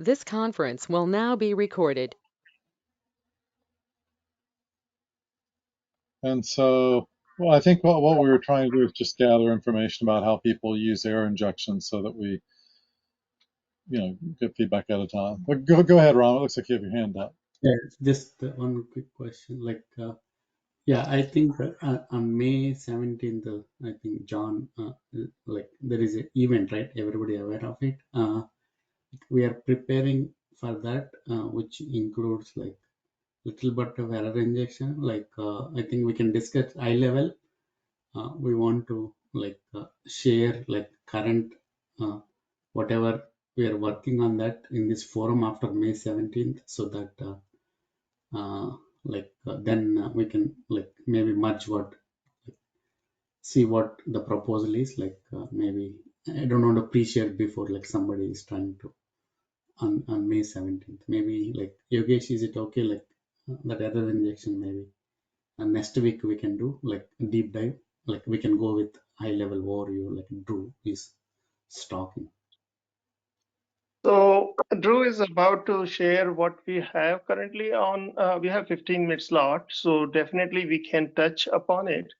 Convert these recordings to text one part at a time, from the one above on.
This conference will now be recorded. And so, well, I think what we were trying to do is just gather information about how people use air injection so that we, get feedback at a time. But go ahead, Ron. It looks like you have your hand up. Yeah, just one quick question. Yeah, I think on May 17th, I think John, there is an event, right? Everybody aware of it. We are preparing for that, which includes like little bit of error injection. I think we can discuss high level. We want to share like current whatever we are working on that in this forum after May 17th, so that then we can like maybe merge what see what the proposal is maybe I don't want to pre-share before like somebody is trying to on May 17th. Maybe like Yogesh, is it okay like that other injection maybe? And next week we can do like a deep dive. Like we can go with high level overview like Drew is talking. So Drew is about to share what we have currently on. We have 15-minute slot, so definitely we can touch upon it.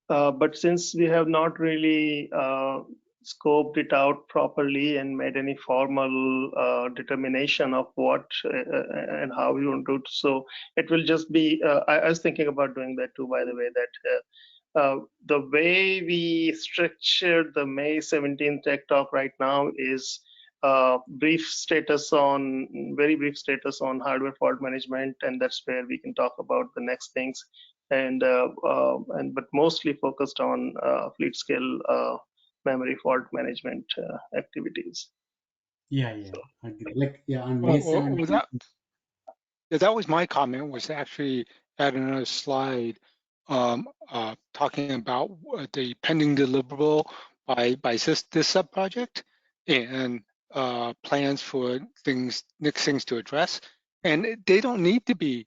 But since we have not really scoped it out properly and made any formal determination of what and how we want to do, so it will just be. I was thinking about doing that too, by the way. That the way we structured the May 17th Tech Talk right now is very brief status on hardware fault management, and that's where we can talk about the next things, but mostly focused on fleet scale memory fault management activities. Yeah, I agree. On May 17th. That was my comment, was actually add another slide talking about the pending deliverable by this sub-project and plans for next things to address. And they don't need to be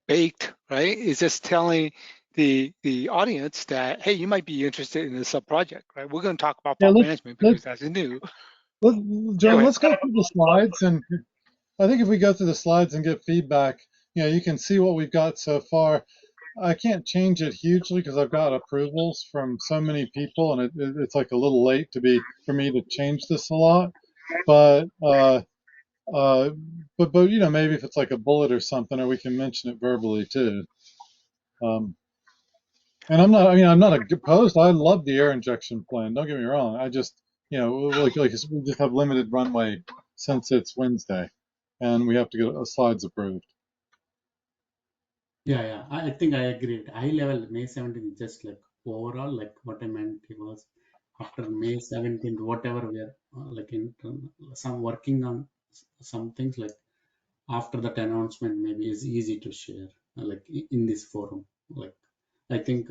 baked, right? It's just telling the audience that, hey, you might be interested in this sub-project, right? We're going to talk about fault management because that's new. John, let's go through the slides, and I think if we go through the slides and get feedback, you can see what we've got so far. I can't change it hugely because I've got approvals from so many people, and it's like a little late for me to change this a lot. But maybe if it's like a bullet or something, or we can mention it verbally too. And I'm not opposed. I love the air injection plan. Don't get me wrong. I just, we just have limited runway since it's Wednesday, and we have to get slides approved. Yeah. I think I agree. High level May 17th, just like overall, like what I meant it was after May 17th, whatever we are some working on some things like after that announcement maybe is easy to share in this forum. Like I think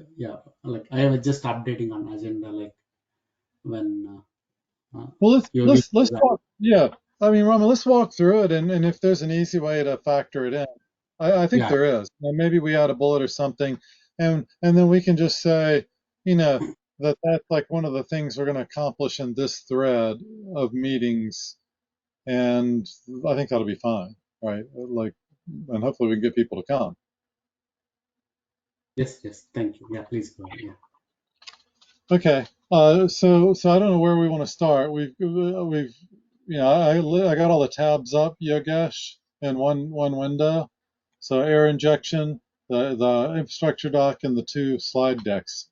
I was just updating on agenda when well let's talk. Yeah, I mean, Raman, let's walk through it, and if there's an easy way to factor it in, I think there is. And maybe we add a bullet or something, and then we can just say, that's like one of the things we're going to accomplish in this thread of meetings, and I think that'll be fine, right? And hopefully we can get people to come. Yes, thank you. Yeah, please go ahead. Yeah. Okay, so I don't know where we want to start. I got all the tabs up, Yogesh, in one window. So air injection, the infrastructure doc, and the two slide decks.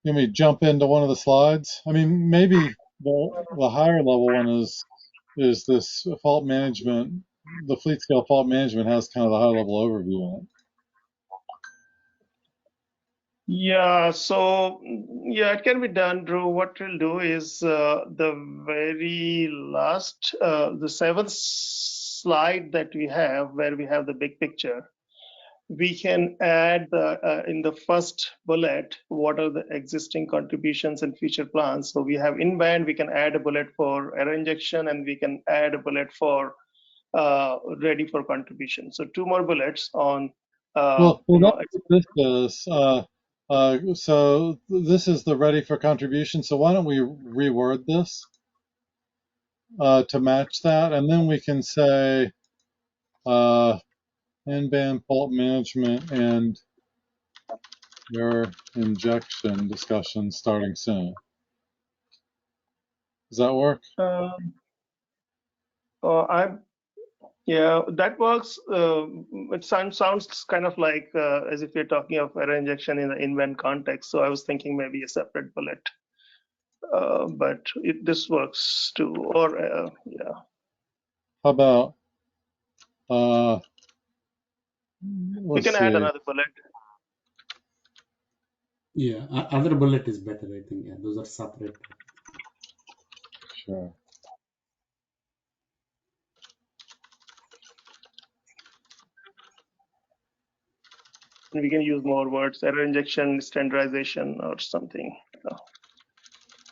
Let me jump into one of the slides. I mean, maybe the higher level one is this fault management. The fleet scale fault management has kind of the high level overview in it. Yeah, so it can be done, Drew. What we'll do is the very last, the seventh slide that we have, where we have the big picture, we can add in the first bullet, what are the existing contributions and future plans. So we have in band, we can add a bullet for error injection, and we can add a bullet for ready for contribution. So two more bullets on. This is. So this is the ready for contribution. So why don't we reword this? to match that, and then we can say in-band fault management and error injection discussion starting soon. Does that work? Yeah, that works. It sounds kind of like as if you're talking of error injection in the in-band context. So I was thinking maybe a separate bullet, but this works too. Or yeah. How about We let's can add see. another bullet. Yeah, other bullet is better, I think. Yeah, those are separate. Sure. We can use more words, error injection, standardization, or something.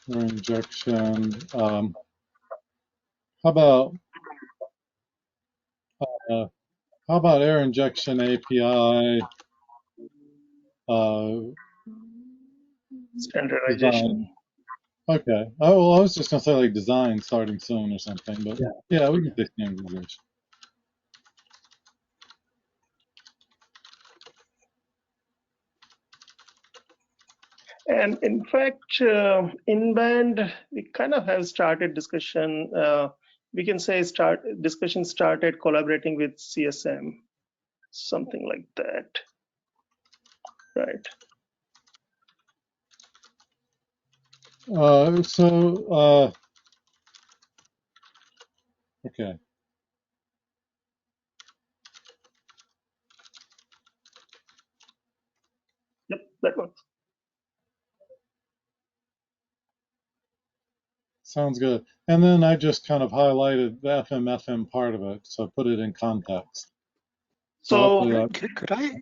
Error injection. How about error injection API Standardization. design? Okay. Oh, well, I was just gonna say like design starting soon or something, but yeah, we can say standardization. And in fact, in band, we kind of have started discussion. We can say discussion started collaborating with CSM, something like that, right? Okay. Yep, that works. Sounds good. And then I just kind of highlighted the FM part of it, so put it in context. So could I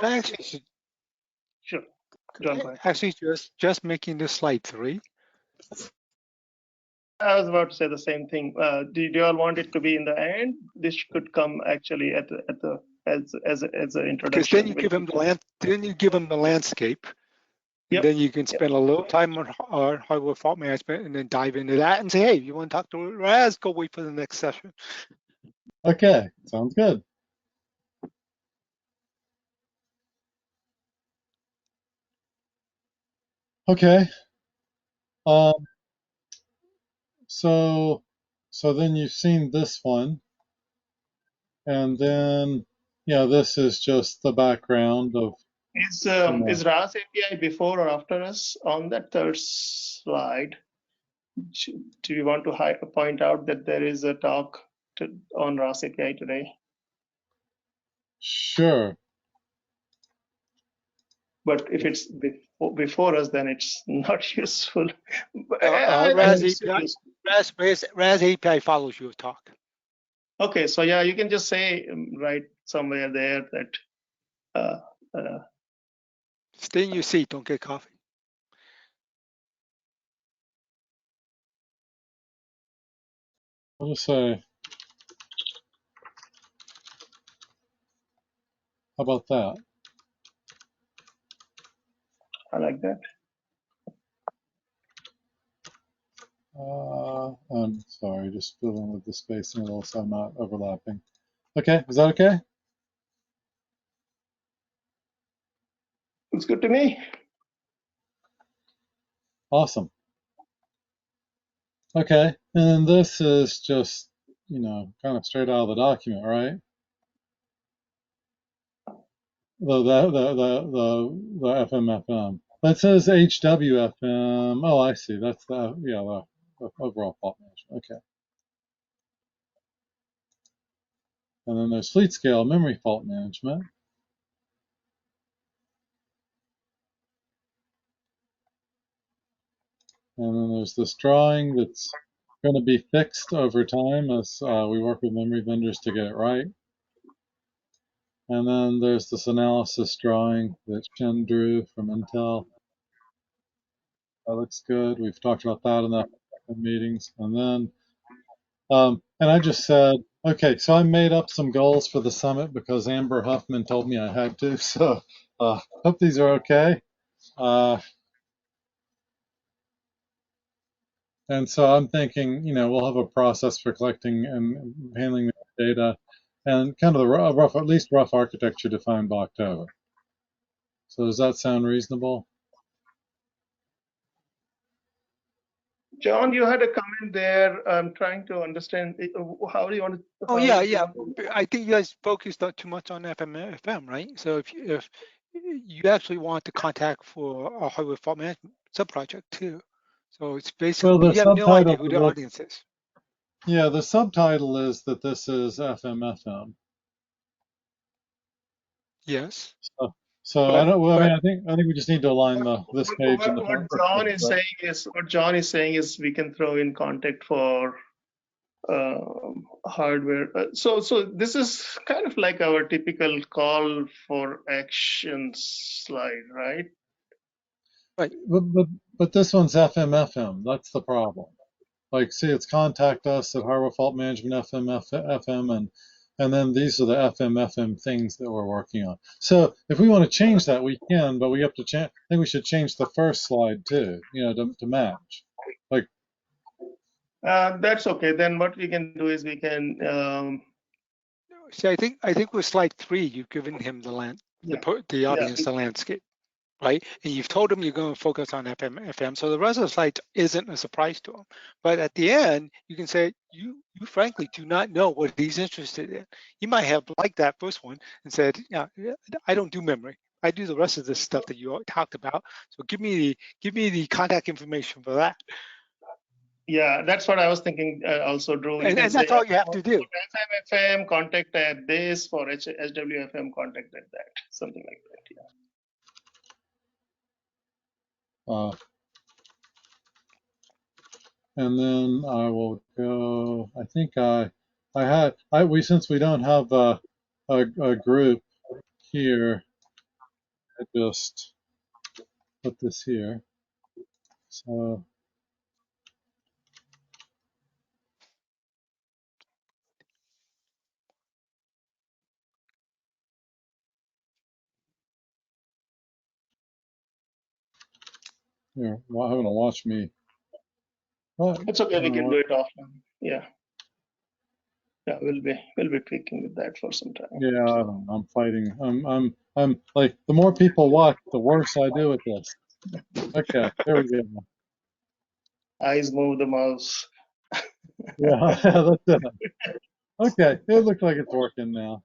actually sure. could I actually just making this slide 3? I was about to say the same thing. Do you all want it to be in the end? This could come actually at the as an introduction. Because then you give them the landscape. And Yep. then you can spend a little time on hardware fault management and then dive into that and say, hey, you want to talk to Raz, go wait for the next session. Okay, sounds good. Okay. So then you've seen this one, and then yeah, this is just the background of. Is RAS API before or after us on that third slide? Do you want to point out that there is a talk on RAS API today? Sure. But if it's before us, then it's not useful. RAS API follows your talk. Okay, so yeah, you can just say right somewhere there that stay in your seat, don't get coffee. I'll just say, how about that? I like that. I'm sorry, just fiddling with the spacing a little so I'm not overlapping. Okay, is that okay? Looks good to me. Awesome. Okay, and this is just, kind of straight out of the document, right? The FMFM. That says HWFM. Oh, I see. That's the overall fault management. Okay. And then there's fleet scale memory fault management. And then there's this drawing that's going to be fixed over time as we work with memory vendors to get it right. And then there's this analysis drawing that Chen drew from Intel. That looks good. We've talked about that in the meetings. And then, and I just said, okay, so I made up some goals for the summit because Amber Huffman told me I had to. So hope these are okay. And so I'm thinking, we'll have a process for collecting and handling the data, and kind of the rough, at least rough architecture defined by October. So does that sound reasonable? John, you had a comment there. I'm trying to understand. How do you want to? Oh How yeah, do you yeah. want to? I think you guys focused not too much on FM, right? So if you actually want to contact for a hardware fault management subproject too, so it's Well, basically the you have no idea subtitle who of the this, audience is. yeah, the subtitle is that this is FM. Yes, So I But don't. Well, I but mean, I think we just need to align this page and the what front. John is saying is we can throw in contact for hardware. So this is kind of like our typical call for action slide, right? right. But this one's FM. That's the problem. Like, see, it's contact us at Hardware Fault Management FM, and then these are the FM things that we're working on. So if we want to change that, we can, but we have to change. I think we should change the first slide too, to match. Like, That's okay. Then what we can do is we can, See, I think with slide 3, you've given him yeah, the yeah, audience the landscape, right? And you've told him you're going to focus on FM. So the rest of the slides isn't a surprise to him. But at the end, you can say you frankly do not know what he's interested in. He might have liked that first one and said, yeah, I don't do memory. I do the rest of this stuff that you talked about. So give me the contact information for that. yeah. That's what I was thinking. Also, Drew, you can And say that's all you have to do. FMFM contact at this, for HWFM contact at that, something like that. uh, and then I will go. I think since we don't have a group here, I just put this here. So here, well, I'm gonna watch me. What? It's okay. We can do it offline. Yeah, yeah. We'll be tweaking with that for some time. Yeah, I don't know. I'm fighting. I'm like, the more people watch, the worse I do at this. Okay, there we go. Eyes move the mouse. Yeah, that's it. Okay, it looks like it's working now.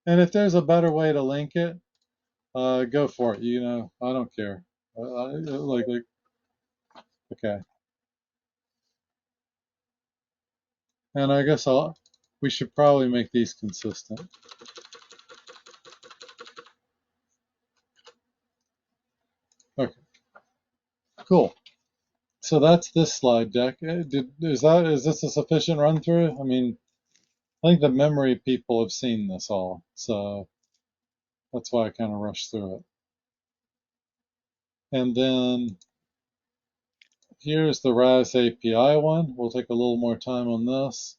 And if there's a better way to link it, go for it. I don't care. Like, okay. And I guess we should probably make these consistent. Okay, cool. So that's this slide deck. Is this a sufficient run through? I mean, I think the memory people have seen this all, so that's why I kind of rushed through it. And then here's the RAS API one. We'll take a little more time on this.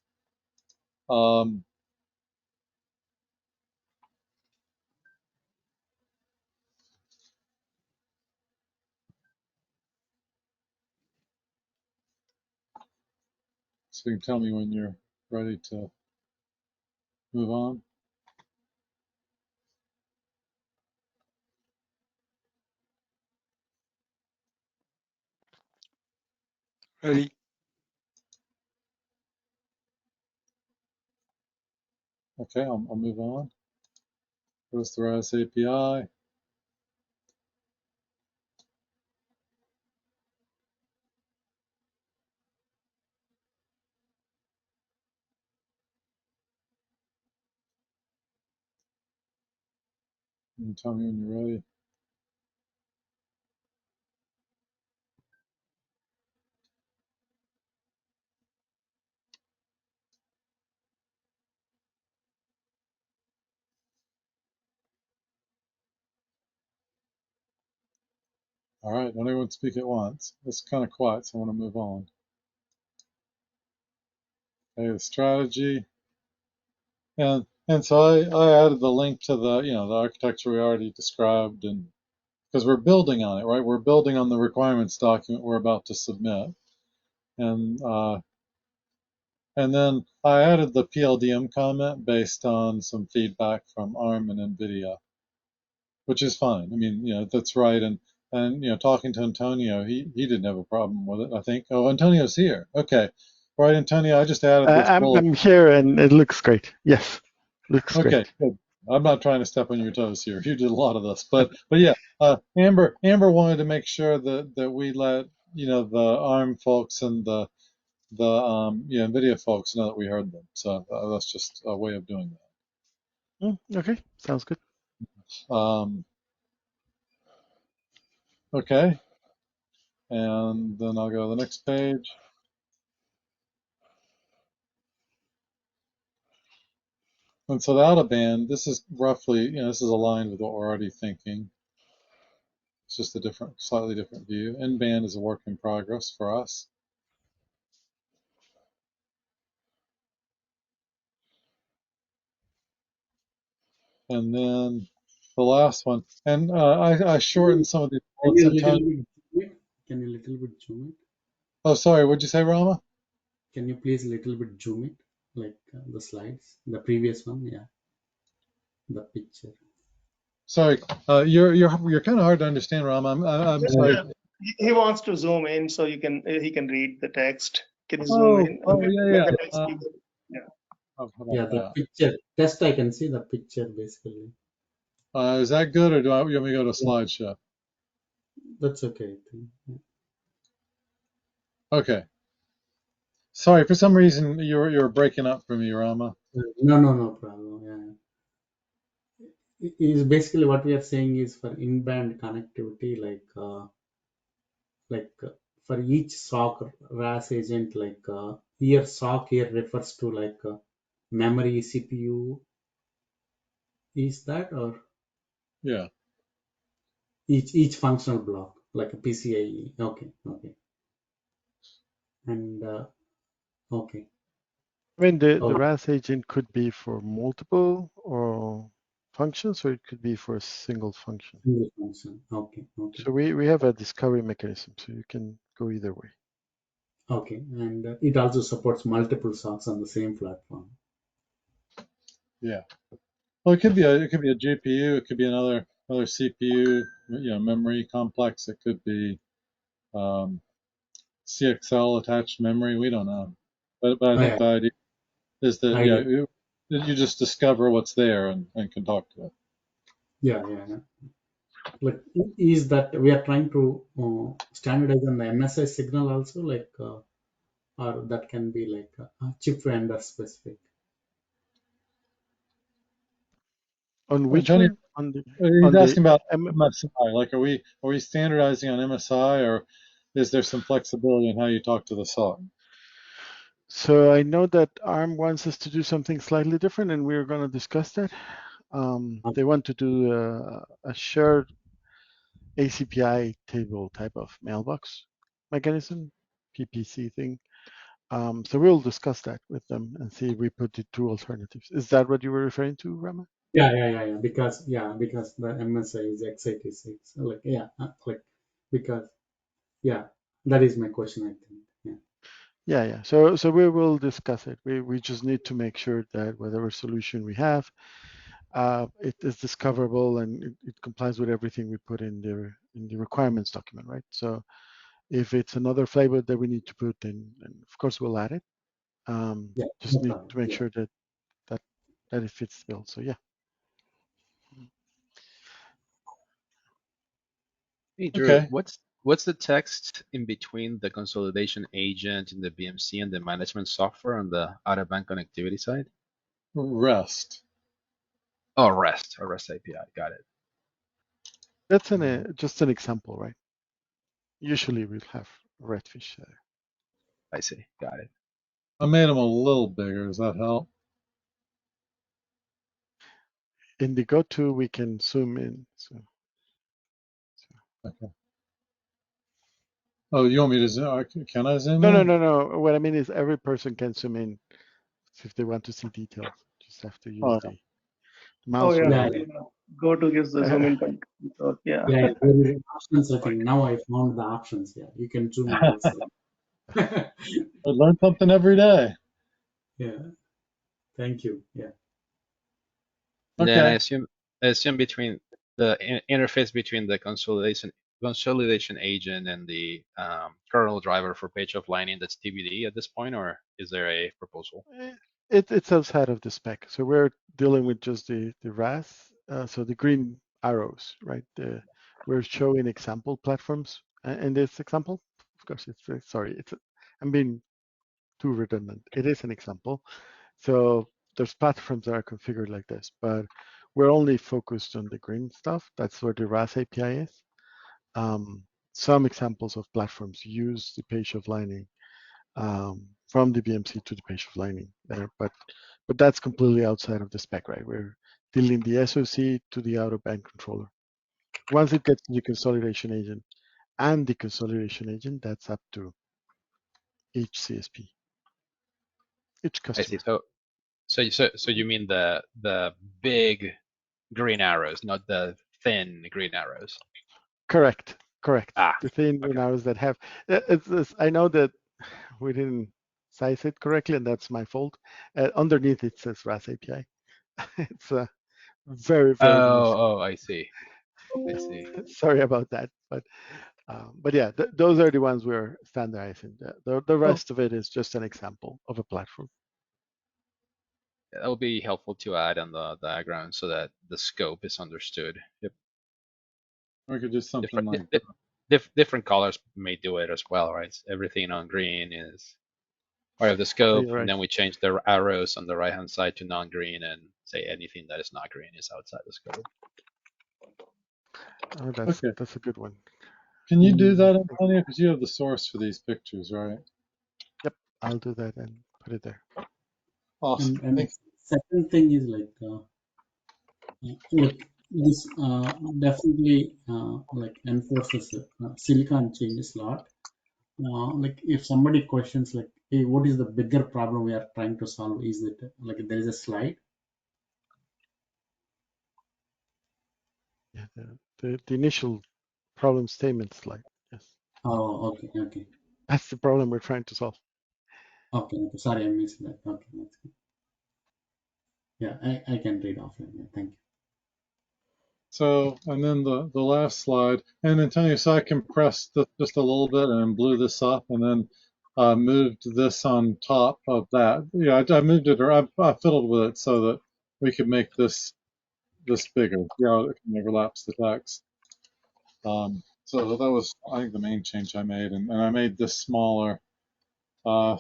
So you can tell me when you're ready to move on. Ready? Okay, I'll move on. Where's the RAS API? You can tell me when you're ready. All right, don't everyone speak at once. It's kind of quiet, so I want to move on. Okay, the strategy. And so I added the link to the architecture we already described, and because we're building on it, right? We're building on the requirements document we're about to submit. and then I added the PLDM comment based on some feedback from ARM and NVIDIA, which is fine. I mean, that's right. And talking to Antonio, he didn't have a problem with it, I think. Oh, Antonio's here. Okay. Right, Antonio, I just added this bullet. I'm here, and it looks great. Yes, looks Okay, great. good. I'm not trying to step on your toes here. You did a lot of this, but yeah, Amber wanted to make sure that we let the ARM folks and the NVIDIA folks know that we heard them. So that's just a way of doing Okay, sounds good. that. Okay, and then I'll go to the next page. And so the out of band, this is roughly, this is aligned with what we're already thinking. It's just a slightly different view. In band is a work in progress for us. And then the last one, and I shortened some of these bullets. Can you little bit zoom it? Oh, sorry, what'd you say, Rama? Can you please little bit zoom it, like the slides, the previous one, yeah, the picture. Sorry, you're kind of hard to understand, Rama. I'm sorry. He wants to zoom in so he can read the text. Can you zoom in? Yeah. Yeah. How about Yeah, the that? picture. Test, I can see the picture basically. Is that good, or you want me to go to slideshow? That's okay, I think. Yeah. Okay. Sorry, for some reason you were breaking up for me, Rama. No problem. Yeah. Is basically what we are saying is for in-band connectivity, for each SOC RAS agent, here SOC here refers to memory CPU. Is that, or Yeah. each functional block like a PCIe? Okay. And okay. I mean, the Oh, RAS agent could be for multiple or functions, or it could be for a single function. single function. Okay. So we have a discovery mechanism, so you can go either way. Okay, and it also supports multiple SOCs on the same platform. Yeah. Well, it could be a GPU. It could be another CPU. Memory complex. It could be CXL attached memory. We don't know, but I think the idea is that you just discover what's there and can talk to it. Yeah. Like, is that we are trying to standardize on the MSI signal also, or that can be like chip vendor specific. On which Tony, one? he's asking about MSI. Like, are we standardizing on MSI, or is there some flexibility in how you talk to the SOC? So I know that ARM wants us to do something slightly different, and we're going to discuss that. They want to do a shared ACPI table type of mailbox mechanism, PPC thing. So we'll discuss that with them and see if we put the two alternatives. Is that what you were referring to, Rama? Yeah. Because the MSI is x86. That is my question, I think. Yeah. So we will discuss it. We just need to make sure that whatever solution we have, it is discoverable and it complies with everything we put in the requirements document, right? So if it's another flavor that we need to put, then of course we'll add it. Just need to make sure that it fits the bill. So yeah. Hey, Drew, Okay. what's the text in between the consolidation agent in the BMC and the management software on the out-of-band connectivity side? REST. Oh, REST API. Got it. That's just an example, right? Usually we'll have redfish there. I see. Got it. I made them a little bigger. Does that help? In the go-to, we can zoom in. So. Okay. Oh, you want me to zoom? Can I zoom in? No. What I mean is every person can zoom in if they want to see details. Just have to use the mouse. Go to gives the zoom in control. Yeah. There is options. I think now I found the options. Yeah, you can zoom in also. I learn something every day. Yeah, thank you. Yeah. Then Okay. I assume between the interface between the consolidation agent and the kernel driver for page offlining, that's TBD at this point, or is there a proposal? It's outside of the spec. So we're dealing with just the RAS, so the green arrows, right? We're showing example platforms. In this example, of course, sorry, I'm being too redundant. It is an example. So there's platforms that are configured like this, but we're only focused on the green stuff. That's where the RAS API is. Some examples of platforms use the page offlining from the BMC to the page offlining there, but that's completely outside of the spec, right? We're dealing the SOC to the out-of-band controller. Once it gets to the consolidation agent and the consolidation agent, that's up to each CSP, each I see. customer. So you mean the big green arrows, not the thin green arrows? Correct, correct. Ah, The thing okay. now is that have, I know that we didn't size it correctly, and that's my fault. Underneath it says RAS API. It's very, very minuscule. Oh, I see. I see. Sorry about that, but yeah, those are the ones we're standardizing. The Oh, rest of it is just an example of a platform. That will be helpful to add on the diagram so that the scope is understood. Yep. we could do something Different like different colors may do it as well, right? Everything on green is part of the scope, You're and right. then we change the arrows on the right hand side to non-green, and say anything that is not green is outside the scope. Oh, Okay. that's a good one. Can you do that, Antonio? Because you have the source for these pictures, right? Yep, I'll do that and put it there. Awesome. And Thank second thing is like this definitely like enforces silicon changes a lot. Like if somebody questions like, hey, what is the bigger problem we are trying to solve? Is it like there is a slide? Yeah, the initial problem statement slide. Yes, Oh, okay, okay, that's the problem we're trying to solve. okay, okay. Sorry, I missed that. Okay, that's good. Yeah, I can read offline. Yeah, thank you. So, and then the last slide, and Antonio, so I compressed just a little bit and blew this up, and then moved this on top of that. Yeah, I moved it, or I fiddled with it so that we could make this bigger. Yeah, it kind of overlaps the text. So that was, I think, the main change I made, and I made this smaller. Uh,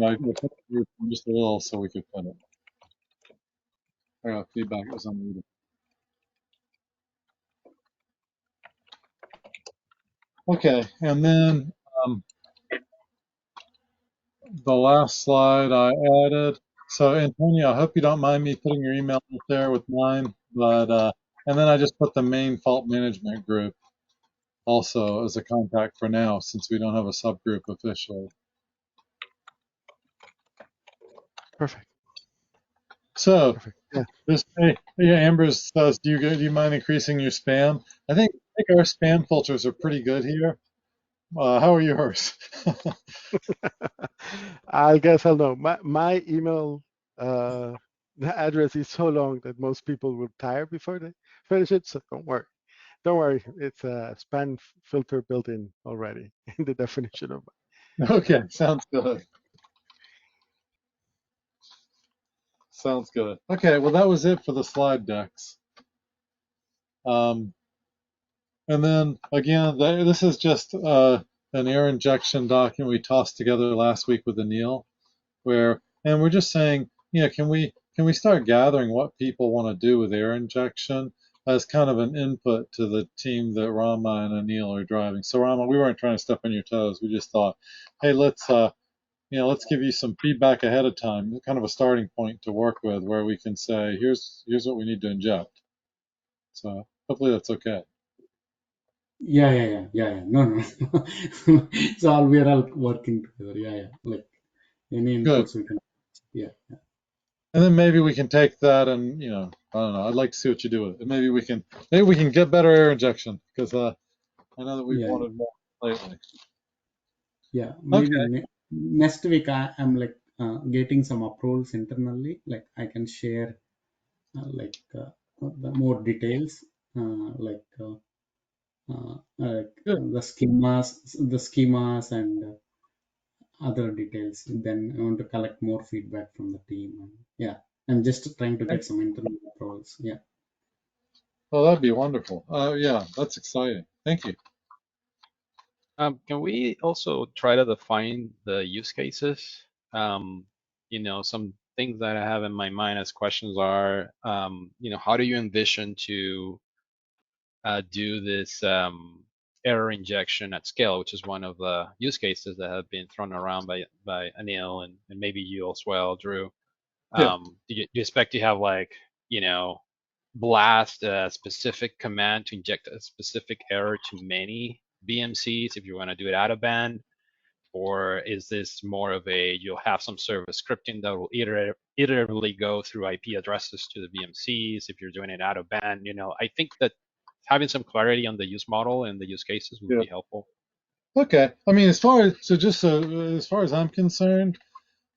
I put the roof just a little so we could fit it. I got feedback it was unneeded. Okay, and then the last slide I added. So Antonio, I hope you don't mind me putting your email up there with mine, but and then I just put the main fault management group also as a contact for now, since we don't have a subgroup officially. Perfect. So Perfect. Yeah. this, yeah, Amber says, do you mind increasing your spam? I think our spam filters are pretty good here. How are yours? I guess I'll know. My email address is so long that most people will tire before they finish it. So don't worry. Don't worry. It's a spam filter built in already in the definition of. Okay, sounds good. Sounds good. Okay, well that was it for the slide decks. And then again, this is just an air injection document we tossed together last week with Anil, and we're just saying, can we start gathering what people want to do with air injection as kind of an input to the team that Rama and Anil are driving. So Rama, we weren't trying to step on your toes. We just thought, hey, let's give you some feedback ahead of time, kind of a starting point to work with, where we can say, here's what we need to inject. So hopefully that's okay. Yeah. No, no. It's all we are all working together. Yeah. Like any Good. inputs we can. Yeah. And then maybe we can take that and, I don't know. I'd like to see what you do with it. Maybe we can get better air injection, because I know that we've Yeah. wanted more lately. Yeah, Okay. maybe next week I'm like getting some approvals internally. Like I can share the more details, Good. the schemas and other details. Then I want to collect more feedback from the team. And yeah, I'm just trying to get some internal approvals. Yeah. Oh, that'd be wonderful. Yeah, that's exciting. Thank you. Can we also try to define the use cases? Some things that I have in my mind as questions are, how do you envision to do this error injection at scale, which is one of the use cases that have been thrown around by Anil and maybe you as well, Drew. Yeah. Do you expect to have blast a specific command to inject a specific error to many BMCs if you want to do it out of band? Or is this more of you'll have some service scripting that will iteratively go through IP addresses to the VMCs if you're doing it out of band? I think that having some clarity on the use model and the use cases would Yeah. be helpful. Okay. I mean, as far as I'm concerned,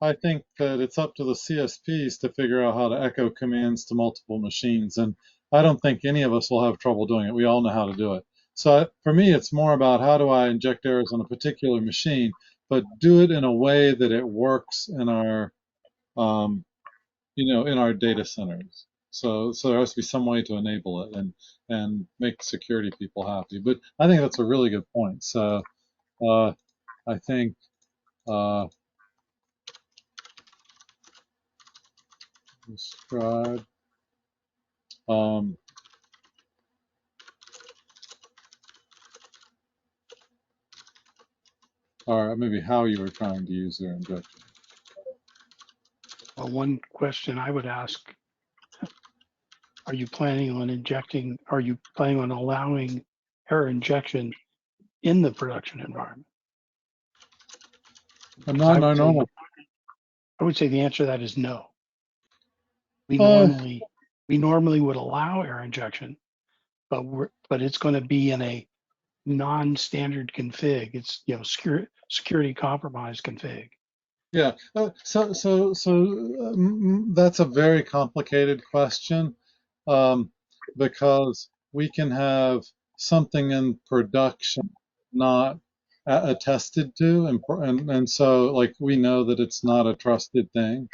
I think that it's up to the CSPs to figure out how to echo commands to multiple machines, and I don't think any of us will have trouble doing it. We all know how to do it. So for me, it's more about how do I inject errors on a particular machine, but do it in a way that it works in our, um, in our data centers. So there has to be some way to enable it and make security people happy. But I think that's a really good point. So I think. Uh, Describe. Um, or maybe how you were trying to use their injection. Well, one question I would ask, are you planning on allowing error injection in the production environment? And Because not in our normal. I would say the answer to that is no. We Uh, normally would allow error injection, but it's going to be in a non-standard config. It's security compromise config. yeah. That's a very complicated question, because we can have something in production not attested to, and so like we know that it's not a trusted thing.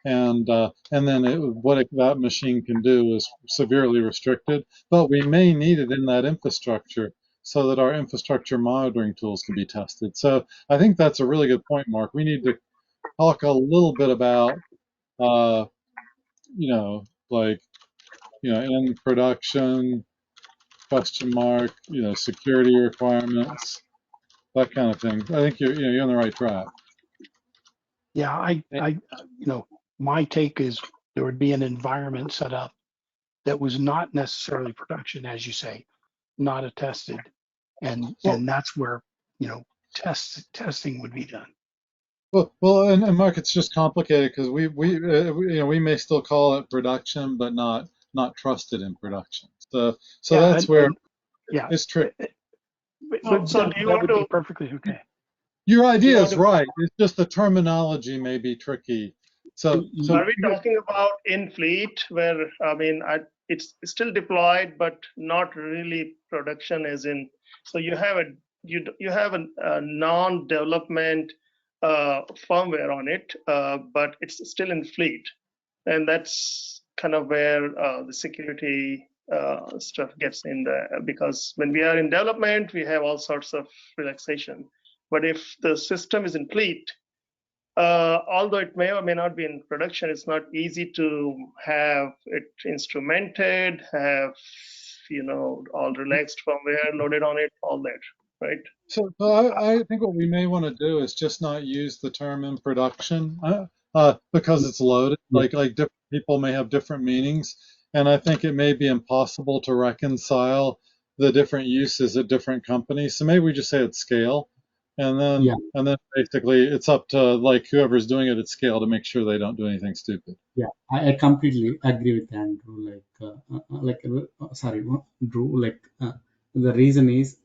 And then what that machine can do is severely restricted, but we may need it in that infrastructure so that our infrastructure monitoring tools can be tested. So I think that's a really good point, Mark. We need to talk a little bit about, like, in production, question mark, security requirements, that kind of thing. I think you're on the right track. Yeah, my take is there would be an environment set up that was not necessarily production, as you say, not attested, and that's where testing would be done. Well, and Mark, it's just complicated because we may still call it production, but not trusted in production. So that's where it's tricky. But So do you that want would be to? perfectly okay. Your Do you idea want is to? right. It's just the terminology may be tricky. So Are we talking about in fleet where, I mean, it's still deployed, but not really production as in, so you have a non-development firmware on it, but it's still in fleet. And that's kind of where the security stuff gets in there, because when we are in development, we have all sorts of relaxation. But if the system is in fleet, although it may or may not be in production, it's not easy to have it instrumented, have all relaxed firmware loaded on it, all that, right? So I think what we may want to do is just not use the term in production, because it's loaded. Yeah. Like different people may have different meanings, and I think it may be impossible to reconcile the different uses at different companies. So maybe we just say at scale, and Yeah. then basically it's up to like whoever's doing it at scale to make sure they don't do anything stupid. Yeah, I completely agree with Andrew. Sorry, Drew. The reason is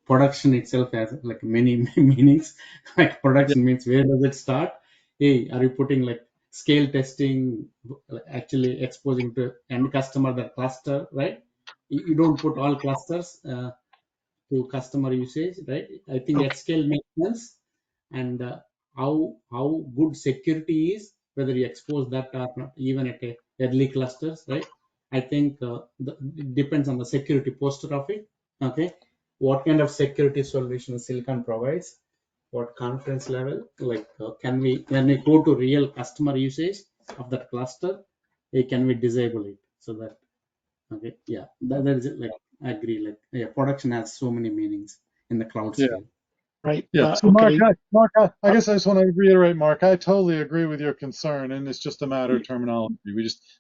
production itself has like many meanings. Like production means where does it start? Hey, are you putting like scale testing, actually exposing to end customer the cluster, right? You don't put all clusters to customer usage, right? I think Okay. at scale makes sense. And how good security is, whether you expose that or not, even at a early clusters, right? I think it depends on the security posture of it. Okay, what kind of security solution Silicon provides, what confidence level, like can we, when we go to real customer usage of that cluster, can we disable it so that, okay, yeah, that is it. Like I agree, like yeah, production has so many meanings in the cloud Yeah. scale. Right. Yeah. So Okay. Mark, I Uh, guess I just want to reiterate, Mark, I totally agree with your concern, and it's just a matter of terminology.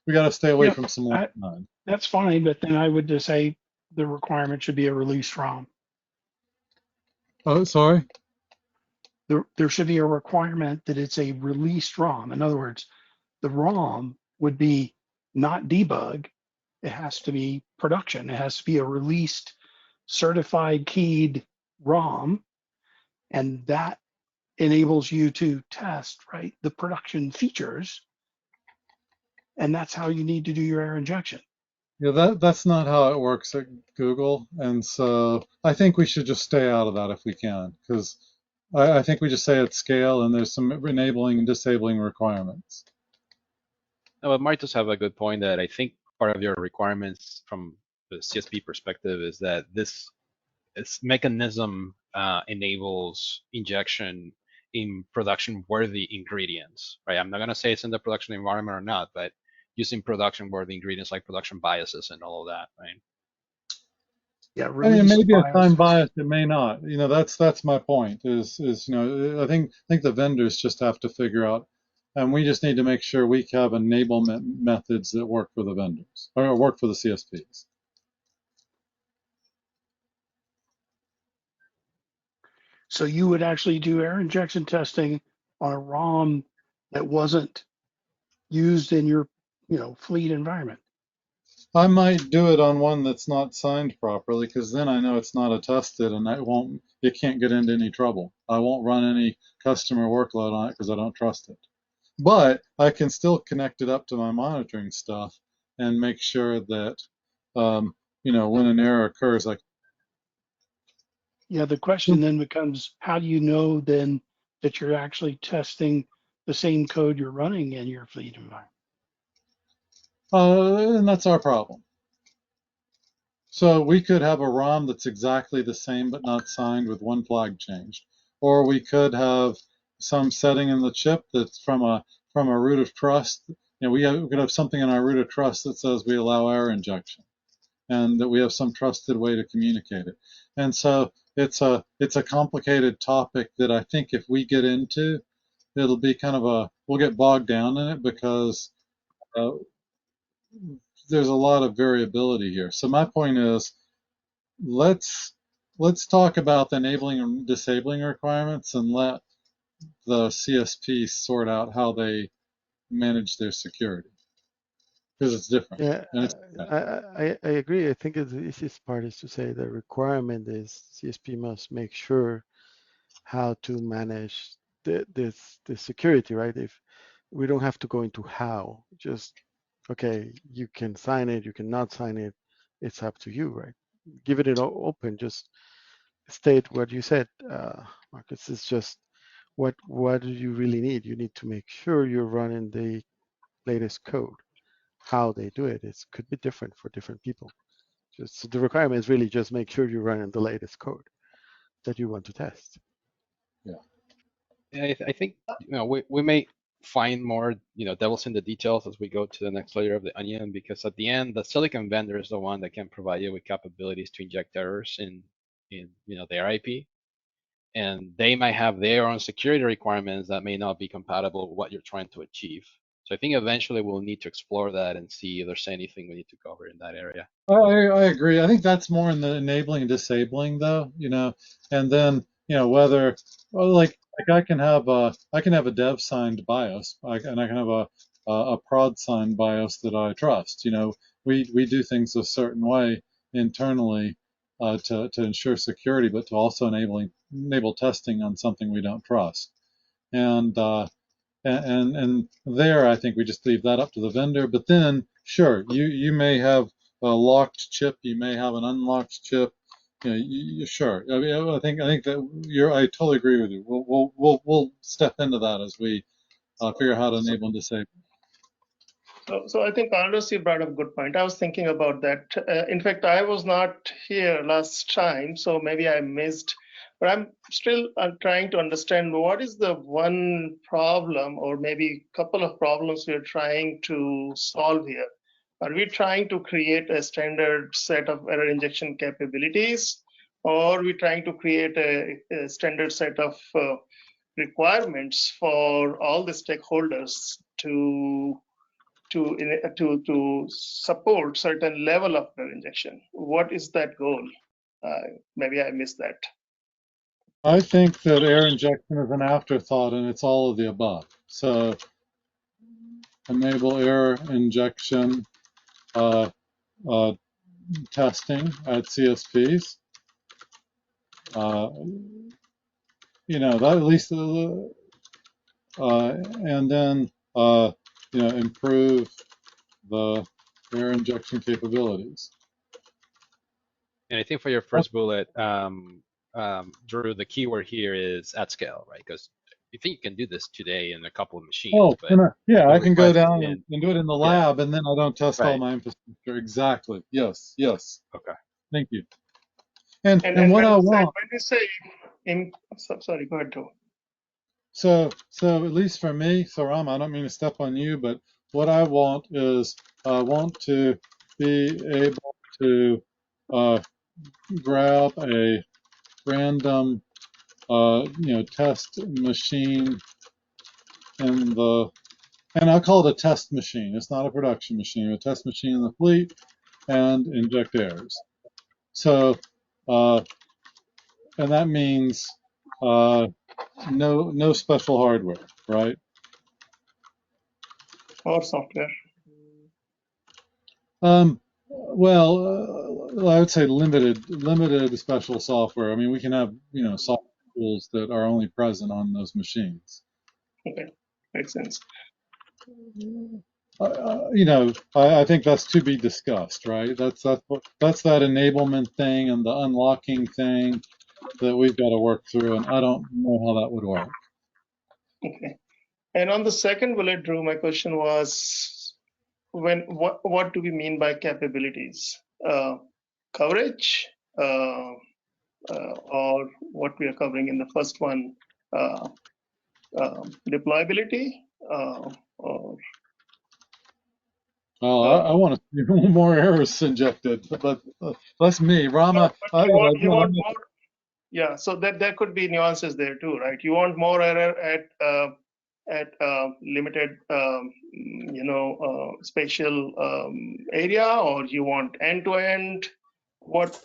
We got to stay away yeah, from some I, line. that's fine. But then I would just say the requirement should be a release ROM. Oh, sorry. There should be a requirement that it's a released ROM. In other words, the ROM would be not debug. It has to be production. It has to be a released, certified keyed ROM, and that enables you to test, right, the production features. And that's how you need to do your error injection. Yeah, that's not how it works at Google, and so I think we should just stay out of that if we can, because I think we just say at scale, and there's some enabling and disabling requirements. No, but Mark does have a good point that I think part of your requirements from the CSP perspective is that this mechanism enables injection in production-worthy ingredients, right? I'm not going to say it's in the production environment or not, but using production-worthy ingredients like production biases and all of that, right? Yeah, I mean, it release may be a time biases. bias, it may not. That's my point. I think the vendors just have to figure out, and we just need to make sure we have enablement methods that work for the vendors or work for the CSPs. So you would actually do error injection testing on a ROM that wasn't used in your, fleet environment. I might do it on one that's not signed properly, because then I know it's not attested, and it can't get into any trouble. I won't run any customer workload on it because I don't trust it. But I can still connect it up to my monitoring stuff and make sure that, when an error occurs, Yeah, the question then becomes, how do you know then that you're actually testing the same code you're running in your fleet environment? and that's our problem. So we could have a ROM that's exactly the same but not signed with one flag changed, or we could have some setting in the chip that's from a root of trust. We could have something in our root of trust that says we allow error injection, and that we have some trusted way to communicate it. And so it's a complicated topic that I think if we get into, it'll be we'll get bogged down in it, because uh, there's a lot of variability here. So my point is, let's talk about the enabling and disabling requirements, and let the CSP sort out how they manage their security, because it's different. Yeah, And it's I agree. I think the easiest part is to say the requirement is CSP must make sure how to manage this security, right? If we don't have to go into how, just okay, you can sign it, you cannot sign it. It's up to you, right? Give it open. Just state what you said, Marcus. It's just what do you really need? You need to make sure you're running the latest code. How they do it, it could be different for different people. Just so the requirement is really just make sure you're running the latest code that you want to test. yeah. I think we may find more devils in the details as we go to the next layer of the onion, because at the end the silicon vendor is the one that can provide you with capabilities to inject errors in their IP, and they might have their own security requirements that may not be compatible with what you're trying to achieve. So I think eventually we'll need to explore that and see if there's anything we need to cover in that area. I agree. I think that's more in the enabling and disabling, though. And then whether, well, like I can have a dev signed BIOS, and I can have a prod signed BIOS that I trust. We do things a certain way internally, to ensure security, but to also enable testing on something we don't trust. And and there, I think we just leave that up to the vendor. But then, sure, you may have a locked chip, you may have an unlocked chip. You know, sure. I mean, I think that I totally agree with you. We'll step into that as we figure out how to enable and disable. So I think Carlos, you brought up a good point. I was thinking about that. In fact, I was not here last time, so maybe I missed. But I'm still trying to understand what is the one problem, or maybe a couple of problems we're trying to solve here. Are we trying to create a standard set of error injection capabilities, or are we trying to create a standard set of requirements for all the stakeholders to support certain level of error injection? What is that goal? Maybe I missed that. I think that error injection is an afterthought, and it's all of the above. So enable error injection uh, uh, testing at CSPs. You know, that at least, and then you know, improve the error injection capabilities. And I think for your first bullet, Drew, the keyword here is at scale, right? Because you think you can do this today in a couple of machines, Oh, but yeah, the I can go request down in, and do it in the yeah, lab, and then I don't test all right. my infrastructure. Exactly. Yes, yes. Okay. Thank you. And And what I when want, we say sorry, go ahead, Drew. so at least for me, so Ram, I don't mean to step on you, but what I want is I want to be able to grab a random you know, test machine in the, and I'll call it a test machine. It's not a production machine, a test machine in the fleet, and inject errors. So, and that means no special hardware, right? Or software. Well, I would say limited special software. I mean, we can have, you know, software tools that are only present on those machines. Okay, makes sense. You know, I think that's to be discussed, right? That's that enablement thing and the unlocking thing that we've got to work through, and I don't know how that would work. Okay. And on the second bullet, Drew, my question was, what do we mean by capabilities? Coverage, or what we are covering in the first one, deployability, or Well, I want to see more errors injected, but that's me, Rama. but you want I'm more. Yeah, so that there could be nuances there too, right? You want more error at limited, you know, spatial area, or you want end to end? What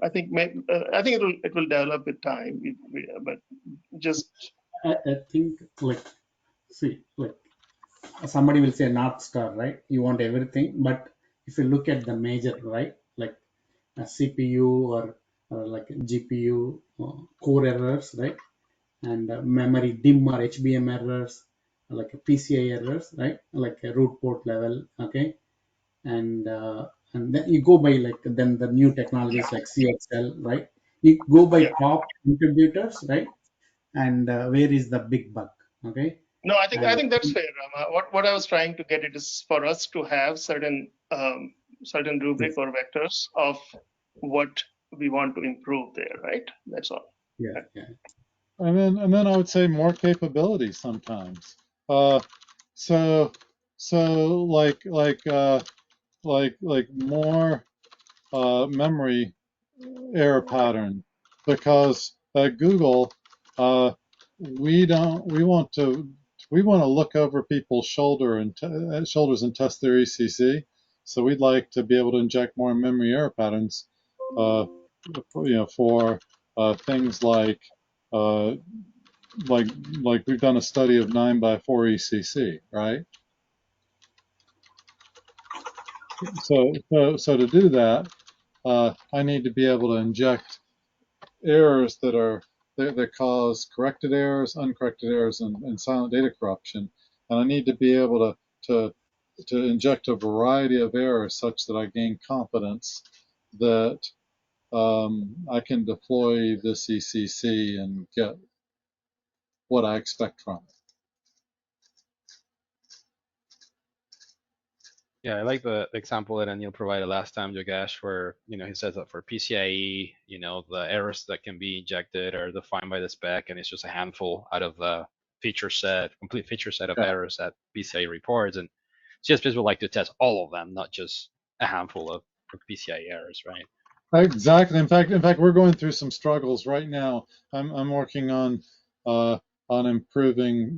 I think it will develop with time, but just I think like see like somebody will say North Star, right? You want everything, but if you look at the major, right, like a CPU or like a GPU core errors, right, and memory DIM or HBM errors, like a PCI errors, right, like a root port level, okay, and then you go by like then the new technologies like CXL, right? You go by yeah. top contributors, right? And where is the big buck, okay? No, I And think that's fair, Rama. What I was trying to get it is for us to have certain rubric or vectors of what we want to improve there, right? That's all. yeah, yeah. and then I would say more capabilities sometimes. Uh, so like more memory error pattern, because at Google, we don't we want to look over people's shoulders and test their ECC. So we'd like to be able to inject more memory error patterns, you know, for things uh, like we've done a study of 9x4 ECC, right? So to do that, I need to be able to inject errors that cause corrected errors, uncorrected errors, and silent data corruption. And I need to be able to inject a variety of errors such that I gain confidence that I can deploy this ECC and get what I expect from it. Yeah, I like the example that Anil provided last time, Yogesh, where he says that for PCIe, the errors that can be injected are defined by the spec, and it's just a handful out of the complete feature set of Yeah. errors that PCIe reports, and CSPs would like to test all of them, not just a handful of PCIe errors, right? Exactly. In fact, we're going through some struggles right now. I'm working on improving,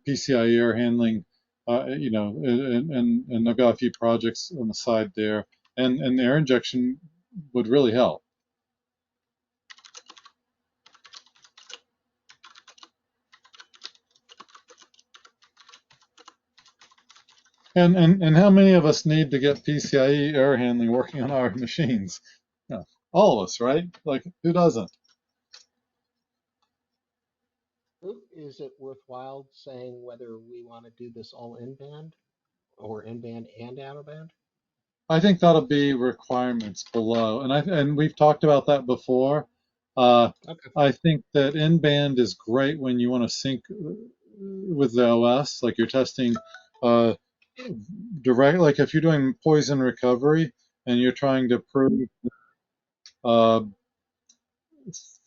PCI error handling, and I've got a few projects on the side there, and air injection would really help. And how many of us need to get PCIe error handling working on our machines? Yeah, all of us, right? Like, who doesn't? Is it worthwhile saying whether we want to do this all in band or in band and out of band? I think that'll be requirements below, and we've talked about that before. Okay. I think that in band is great when you want to sync with the OS, like you're testing direct, like if you're doing poison recovery and you're trying to prove uh,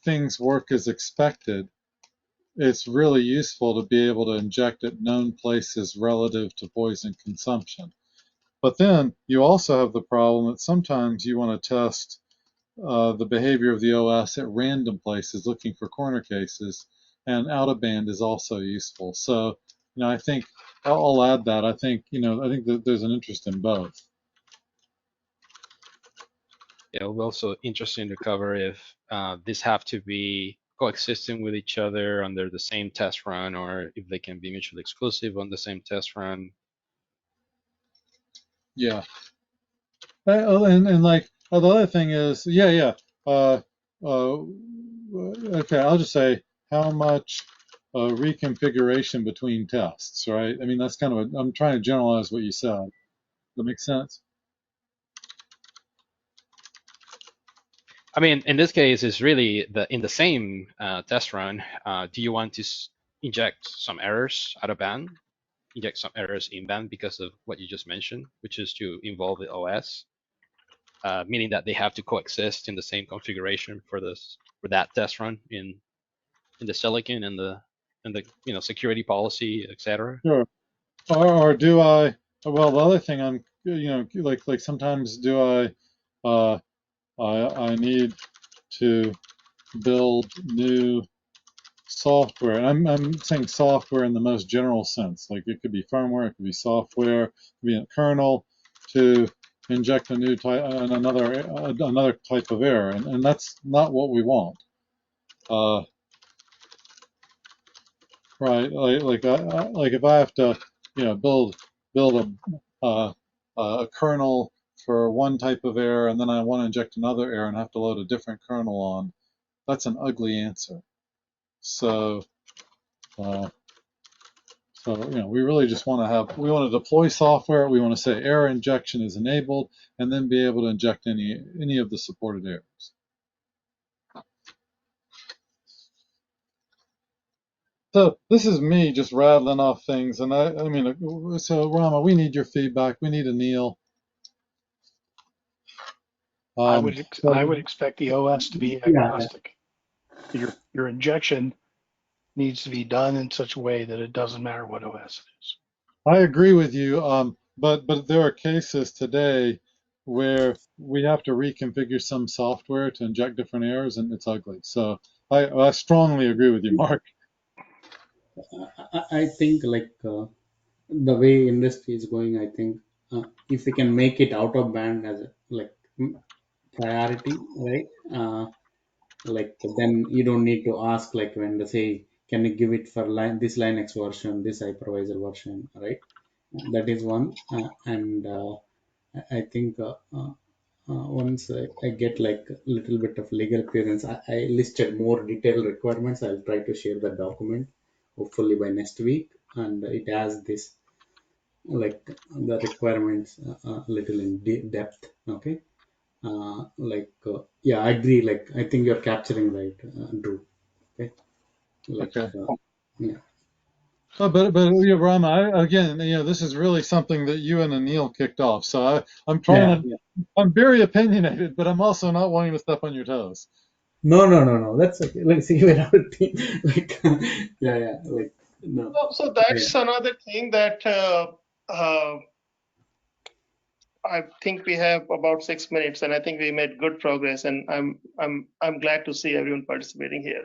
things work as expected. It's really useful to be able to inject at known places relative to poison consumption. But then you also have the problem that sometimes you want to test the behavior of the OS at random places, looking for corner cases, and out of band is also useful. So, I think I'll add that. I think that there's an interest in both. Yeah, it'll be also interesting to cover if these have to be coexisting with each other under the same test run, or if they can be mutually exclusive on the same test run. Yeah. And like the other thing is, yeah. Okay, I'll just say how much reconfiguration between tests, right? I mean, that's kind of I'm trying to generalize what you said. Does that make sense? I mean, in this case, it's really in the same test run. Do you want to inject some errors out of band, inject some errors in band because of what you just mentioned, which is to involve the OS, meaning that they have to coexist in the same configuration for that test run in the silicon and the security policy, etc. Sure. Or do I? Well, the other thing I'm, like sometimes do uh, I need to build new software, and I'm saying software in the most general sense. Like it could be firmware, it could be software, it could be a kernel to inject a new type, another type of error, and that's not what we want. Right? Like if I have to, build a kernel for one type of error, and then I want to inject another error and have to load a different kernel on, that's an ugly answer. So. Uh, So, we really just want we want to deploy software. We want to say error injection is enabled, and then be able to inject any of the supported errors. So this is me just rattling off things, and I mean, so Rama, we need your feedback. We need Anil. I So would expect the OS to be Yeah, agnostic. Your injection needs to be done in such a way that it doesn't matter what OS it is. I agree with you, but there are cases today where we have to reconfigure some software to inject different errors, and it's ugly. So I strongly agree with you, Mark. I think like the way industry is going, I think if we can make it out of band as a, like priority, right? Like then you don't need to ask like when they say, can you give it for this Linux version, this hypervisor version, right? That is one, and I think once I get like a little bit of legal clearance, I listed more detailed requirements. I'll try to share the document hopefully by next week, and it has this like the requirements a little in depth. Okay, yeah, I agree. Like I think you're capturing right, Drew. Okay, like Okay. yeah. But yeah, Rama, again, this is really something that you and Anil kicked off. So I'm trying Yeah, to, yeah. I'm very opinionated, but I'm also not wanting to step on your toes. No, no, no, no. That's okay. Like, see, we're not a team. Like, yeah, yeah. Like, no. So Yeah, that's another thing that uh, I think we have about 6 minutes, and I think we made good progress. And I'm glad to see everyone participating here.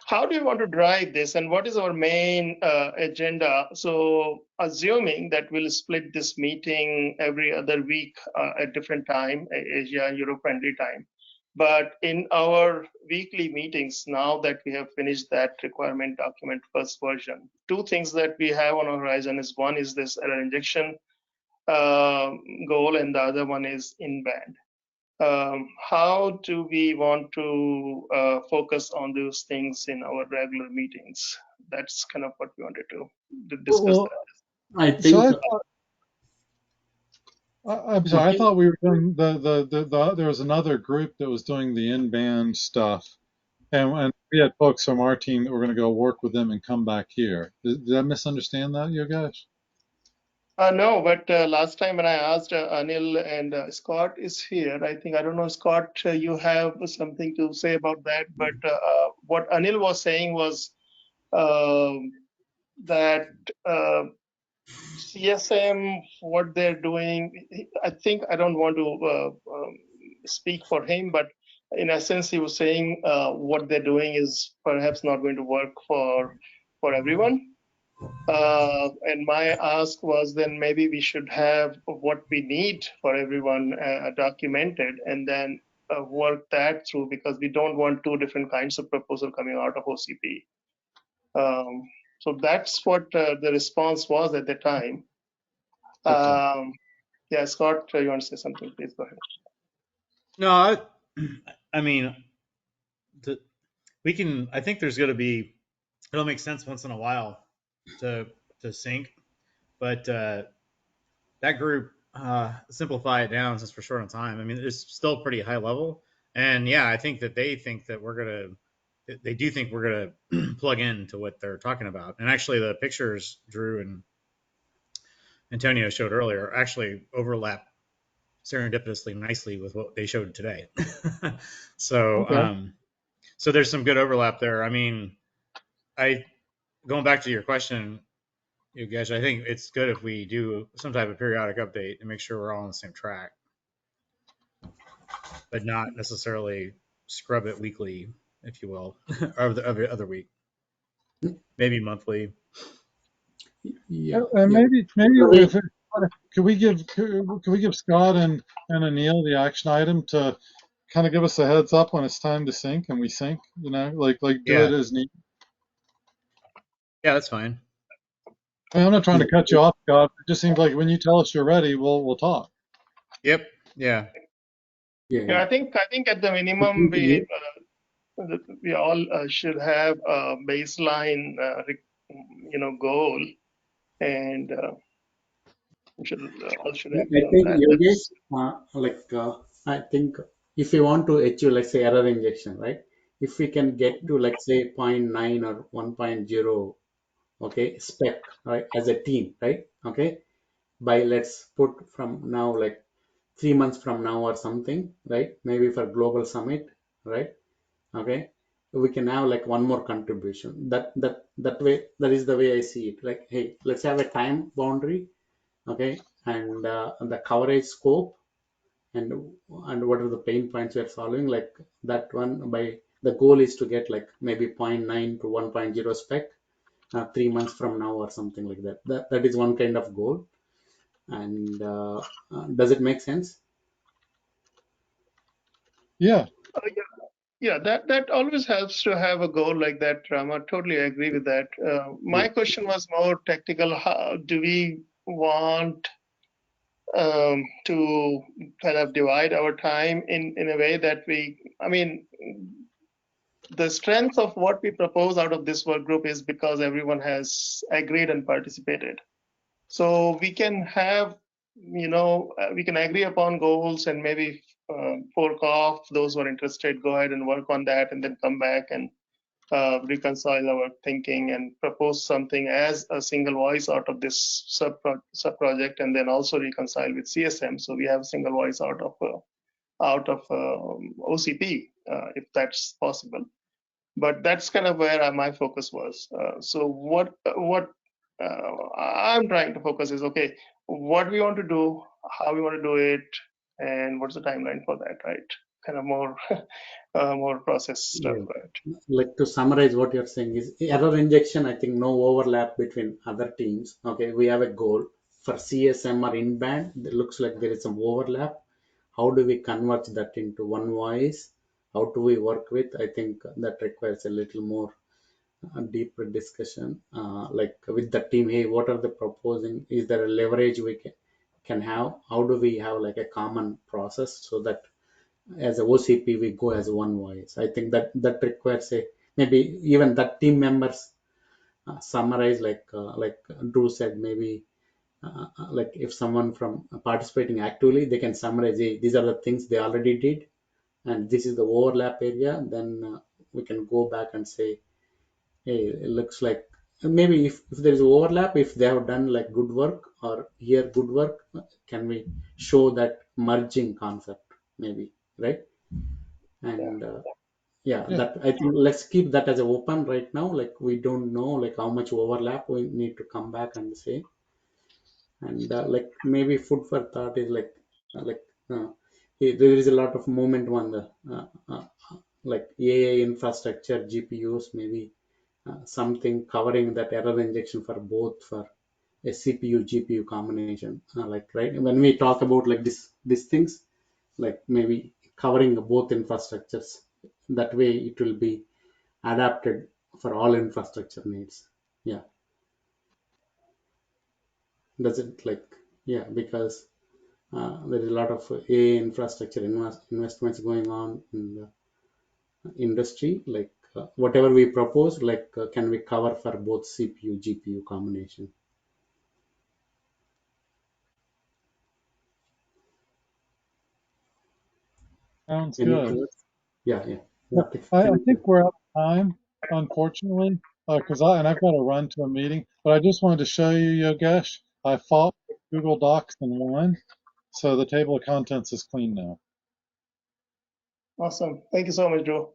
How do you want to drive this, and what is our main agenda? So, assuming that we'll split this meeting every other week at different time, Asia and Europe friendly time. But in our weekly meetings, now that we have finished that requirement document first version, two things that we have on our horizon is one is this error injection goal, and the other one is in-band. How do we want to focus on those things in our regular meetings? That's kind of what we wanted to discuss. Well, I so think. I'm sorry. I thought we were doing there was another group that was doing the in-band stuff, and we had folks from our team that were going to go work with them and come back here. Did I misunderstand that, you guys? No, but last time when I asked Anil and Scott is here, I don't know, Scott, you have something to say about that. But what Anil was saying was that CSM, what they're doing, I think I don't want to speak for him, but in essence, he was saying what they're doing is perhaps not going to work for everyone. And my ask was then maybe we should have what we need for everyone documented and then work that through, because we don't want two different kinds of proposal coming out of OCP. So that's what the response was at the time. Okay. Yeah, Scott, you want to say something? Please go ahead. No, I mean, we can. I think there's going to be. It'll make sense once in a while to sync, but that group simplify it down since we're short on time. I mean, it's still pretty high level, and yeah, I think that they think that we're gonna. They do think we're gonna plug into what they're talking about, and actually, the pictures Drew and Antonio showed earlier actually overlap serendipitously nicely with what they showed today. So, Okay. so there's some good overlap there. I mean, I going back to your question, you guys, I think it's good if we do some type of periodic update to make sure we're all on the same track, but not necessarily scrub it weekly, if you will, or every other week, maybe monthly. Yeah, And yeah. maybe if could we give Scott and Anil the action item to kind of give us a heads up when it's time to sync, and we sync, like do it Yeah, as neat. yeah, that's fine. I mean, I'm not trying Yeah. to cut you off, Scott. It just seems like when you tell us you're ready, we'll talk. Yep. Yeah. Yeah, I think at the minimum we all should have a baseline, goal, and we should all should I agree on think that. Yogesh, I think if you want to achieve, let's say, error injection, right? If we can get to, let's say, zero point 0.9 or 1.0, okay, spec, right, as a team, right? Okay, by let's put from now, like 3 months from now or something, right? Maybe for global summit, right? Okay, we can have like one more contribution. That way, that is the way I see it. Like, hey, let's have a time boundary, okay, and the coverage scope, and what are the pain points we are solving, like that one. By the goal is to get like maybe zero point 0.9 to 1.0 spec 3 months from now or something like that. That is one kind of goal. And does it make sense? Yeah. Yeah, that always helps to have a goal like that, Rama. Totally agree with that. My Yeah. question was more tactical. How do we want to kind of divide our time in a way that the strength of what we propose out of this work group is because everyone has agreed and participated. So we can have, we can agree upon goals and maybe fork off those who are interested, go ahead and work on that, and then come back and reconcile our thinking and propose something as a single voice out of this sub project, and then also reconcile with CSM. So we have a single voice out of OCP, if that's possible. But that's kind of where my focus was. So what I'm trying to focus is, okay, what we want to do, how we want to do it, and what's the timeline for that, right? Kind of more more process stuff, right? Like to summarize what you're saying is error injection, I think no overlap between other teams. Okay, we have a goal for CSM or in-band. It looks like there is some overlap. How do we convert that into one voice? How do we work with? I think that requires a little more deeper discussion. Like with the team, hey, what are they proposing? Is there a leverage we can have? How do we have like a common process so that as a OCP we go as one voice? I think that requires a maybe even that team members summarize like Drew said, maybe like if someone from participating actively, they can summarize, hey, these are the things they already did and this is the overlap area. Then we can go back and say, hey, it looks like maybe if there is overlap, if they have done like good work or here good work, can we show that merging concept maybe, right? And yeah, Yeah. that I think let's keep that as a open right now. Like we don't know like how much overlap, we need to come back and say. And like maybe food for thought is like there is a lot of movement on the like AI infrastructure, GPUs, maybe something covering that error injection for both for a CPU GPU combination. Like right when we talk about like these things, like maybe covering both infrastructures. That way it will be adapted for all infrastructure needs. Yeah, does it like yeah because there is a lot of AI infrastructure investments going on in the industry. Like whatever we propose, like can we cover for both CPU GPU combination? Sounds Any good. thoughts? Yeah, yeah, yeah. Well, I Thank think you. we're out of time, unfortunately, because I've got to run to a meeting. But I just wanted to show you, Yogesh, I fought with Google Docs and won, so the table of contents is clean now. Awesome. Thank you so much, Drew.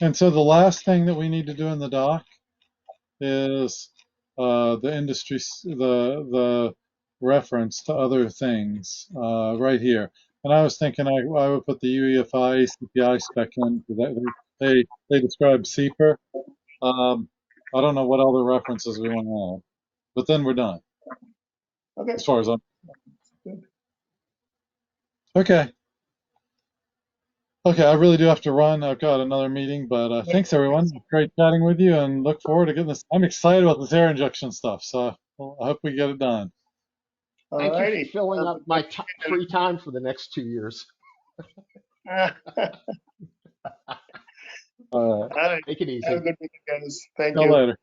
And so the last thing that we need to do in the doc is the industry, the reference to other things right here. And I was thinking I would put the UEFI CPI spec in because they describe CPR. I don't know what other references we want to add, but then we're done Okay. as far as I'm. Okay. Okay, I really do have to run. I've got another meeting, but thanks everyone. Great chatting with you and look forward to getting this. I'm excited about this air injection stuff, so I hope we get it done. Thank you for Alrighty. filling up my free time for the next 2 years. All right. All right. Take it Have a easy. good weekend, guys. Thank See you you. later.